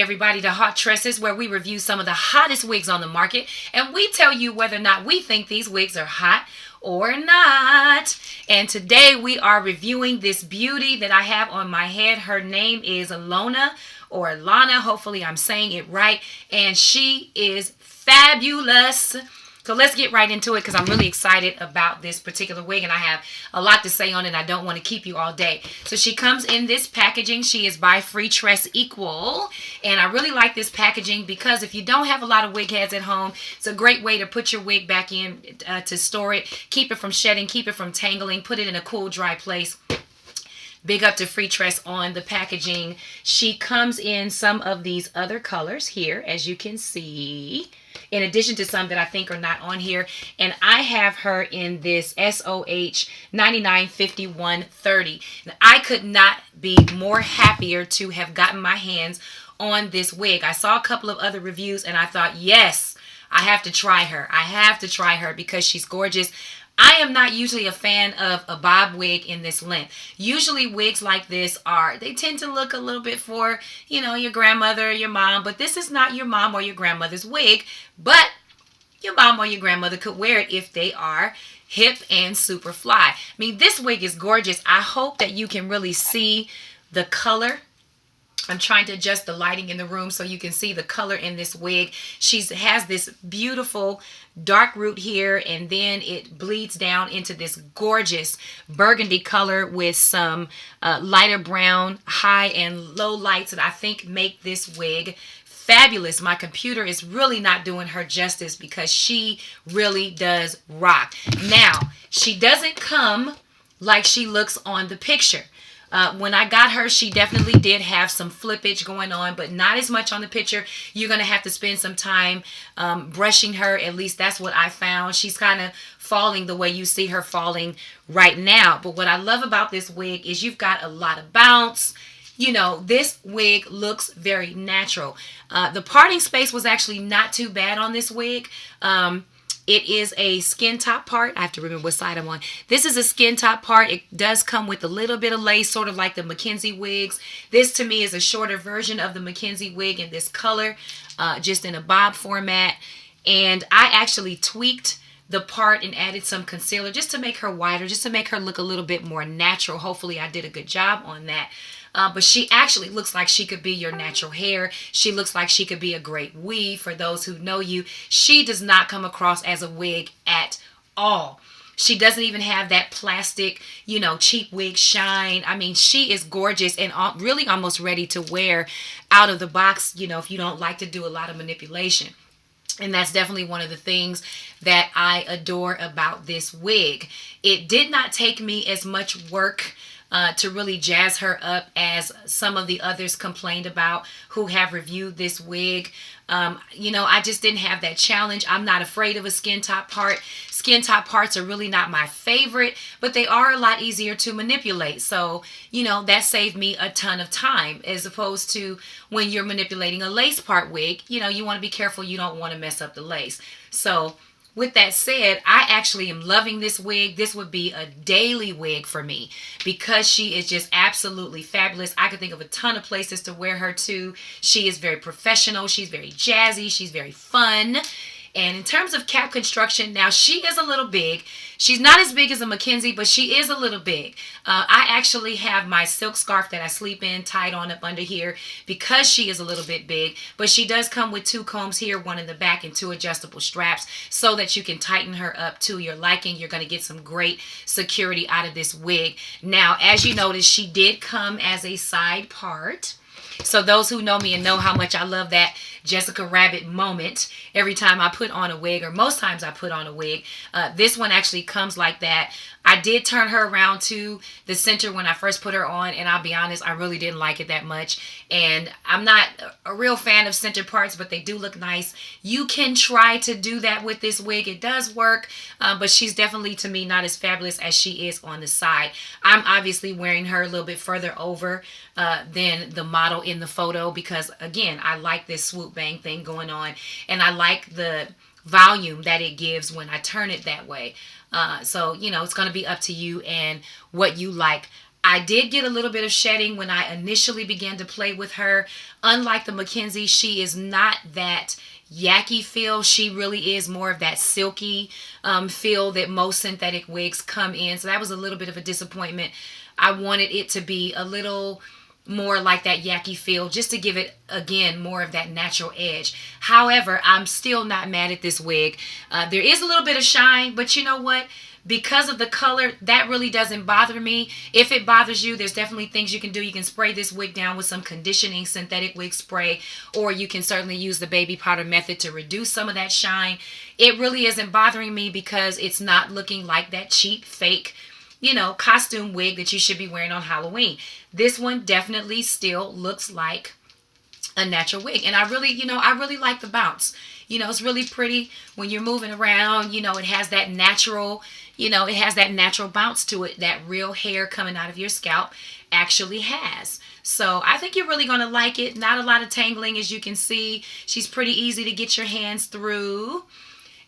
everybody, to Hawt Tresses, where we review some of the hottest wigs on the market, and we tell you whether or not we think these wigs are hot or not. And today we are reviewing this beauty that I have on my head. Her name is Lona, or Lana. Hopefully I'm saying it right. And she is fabulous. So let's get right into it because I'm really excited about this particular wig and I have a lot to say on it. I don't want to keep you all day. So she comes in this packaging. She is by Freetress Equal. And I really like this packaging because if you don't have a lot of wig heads at home, it's a great way to put your wig back in to store it. Keep it from shedding, keep it from tangling, put it in a cool, dry place. Big up to Freetress on the packaging. She comes in some of these other colors here, as you can see, in addition to some that I think are not on here. And I have her in this SOH995130. And I could not be more happier to have gotten my hands on this wig. I saw a couple of other reviews and I thought, yes, I have to try her. I have to try her because she's gorgeous. I am not usually a fan of a bob wig in this length. Usually wigs like this they tend to look a little bit for, you know, your grandmother or your mom. But this is not your mom or your grandmother's wig. But your mom or your grandmother could wear it if they are hip and super fly. I mean, this wig is gorgeous. I hope that you can really see the color. I'm trying to adjust the lighting in the room so you can see the color in this wig. She has this beautiful dark root here, and then it bleeds down into this gorgeous burgundy color with some lighter brown high and low lights that I think make this wig fabulous. My computer is really not doing her justice because she really does rock. Now, she doesn't come like she looks on the picture. When I got her, she definitely did have some flippage going on, but not as much on the picture. You're going to have to spend some time brushing her. At least that's what I found. She's kind of falling the way you see her falling right now. But what I love about this wig is you've got a lot of bounce. You know, this wig looks very natural. The parting space was actually not too bad on this wig. It is a skin top part. I have to remember what side I'm on. This is a skin top part. It does come with a little bit of lace, sort of like the Mackenzie wigs. This to me is a shorter version of the Mackenzie wig in this color, just in a bob format. And I actually tweaked the part and added some concealer just to make her wider, just to make her look a little bit more natural. Hopefully I did a good job on that. But she actually looks like she could be your natural hair. She looks like she could be a great weave for those who know you. She does not come across as a wig at all. She doesn't even have that plastic, you know, cheap wig shine. I mean, she is gorgeous and really almost ready to wear out of the box, you know, if you don't like to do a lot of manipulation. And that's definitely one of the things that I adore about this wig. It did not take me as much work to really jazz her up as some of the others complained about who have reviewed this wig. You know, I just didn't have that challenge. I'm not afraid of a skin top part. Skin top parts are really not my favorite, but they are a lot easier to manipulate. So, you know, that saved me a ton of time as opposed to when you're manipulating a lace part wig. You know, you want to be careful. You don't want to mess up the lace. So with that said, I actually am loving this wig. This would be a daily wig for me because she is just absolutely fabulous. I could think of a ton of places to wear her to. She is very professional. She's very jazzy. She's very fun. And in terms of cap construction, now she is a little big. She's not as big as a Mackenzie, but she is a little big. I actually have my silk scarf that I sleep in tied on up under here because she is a little bit big. But she does come with 2 combs here, 1 in the back and 2 adjustable straps so that you can tighten her up to your liking. You're going to get some great security out of this wig. Now, as you notice, she did come as a side part. So those who know me and know how much I love that Jessica Rabbit moment every time I put on a wig, or most times I put on a wig, this one actually comes like that. I did turn her around to the center when I first put her on, and I'll be honest, I really didn't like it that much. And I'm not a real fan of center parts, but they do look nice. You can try to do that with this wig. It does work, but she's definitely, to me, not as fabulous as she is on the side. I'm obviously wearing her a little bit further over than the model in the photo because, again, I like this swoop bang thing going on, and I like the volume that it gives when I turn it that way. So, you know, it's going to be up to you and what you like. I did get a little bit of shedding when I initially began to play with her. Unlike the Mackenzie, she is not that yucky feel. She really is more of that silky feel that most synthetic wigs come in. So that was a little bit of a disappointment. I wanted it to be a little more like that yucky feel, just to give it, again, more of that natural edge. However, I'm still not mad at this wig. There is a little bit of shine, but you know what? Because of the color, that really doesn't bother me. If it bothers you, there's definitely things you can do. You can spray this wig down with some conditioning synthetic wig spray, or you can certainly use the baby powder method to reduce some of that shine. It really isn't bothering me because it's not looking like that cheap, fake, you know, costume wig that you should be wearing on Halloween. This one definitely still looks like a natural wig. And I really, you know, I really like the bounce. You know, it's really pretty when you're moving around. You know, it has that natural, you know, it has that natural bounce to it that real hair coming out of your scalp actually has. So I think you're really going to like it. Not a lot of tangling, as you can see. She's pretty easy to get your hands through.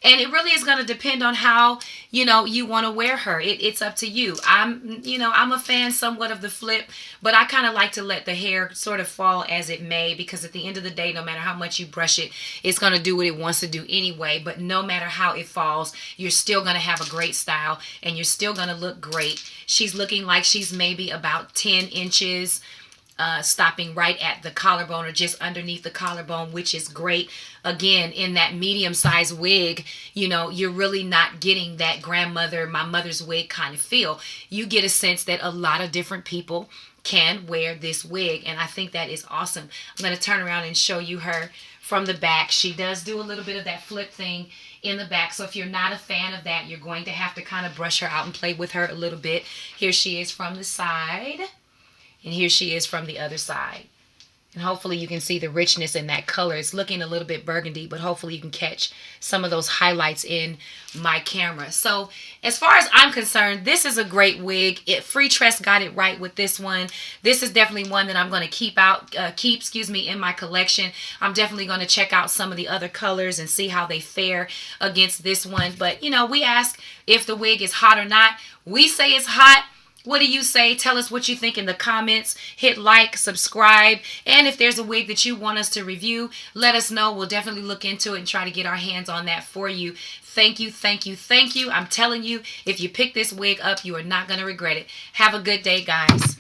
And it really is going to depend on how, you know, you want to wear her. It's up to you. I'm a fan somewhat of the flip, but I kind of like to let the hair sort of fall as it may, because at the end of the day, no matter how much you brush it, it's going to do what it wants to do anyway. But no matter how it falls, you're still going to have a great style and you're still going to look great. She's looking like she's maybe about 10 inches stopping right at the collarbone or just underneath the collarbone, which is great. Again, in that medium-sized wig, you know, you're really not getting that grandmother, my mother's wig kind of feel. You get a sense that a lot of different people can wear this wig, and I think that is awesome. I'm going to turn around and show you her from the back. She does do a little bit of that flip thing in the back, so if you're not a fan of that, you're going to have to kind of brush her out and play with her a little bit. Here she is from the side. And here she is from the other side. And hopefully you can see the richness in that color. It's looking a little bit burgundy, but hopefully you can catch some of those highlights in my camera. So as far as I'm concerned, this is a great wig. Freetress got it right with this one. This is definitely one that I'm going to keep in my collection. I'm definitely going to check out some of the other colors and see how they fare against this one. But, you know, we ask if the wig is hot or not. We say it's hot. What do you say? Tell us what you think in the comments. Hit like, subscribe, and if there's a wig that you want us to review, let us know. We'll definitely look into it and try to get our hands on that for you. Thank you, thank you, thank you. I'm telling you, if you pick this wig up, you are not going to regret it. Have a good day, guys.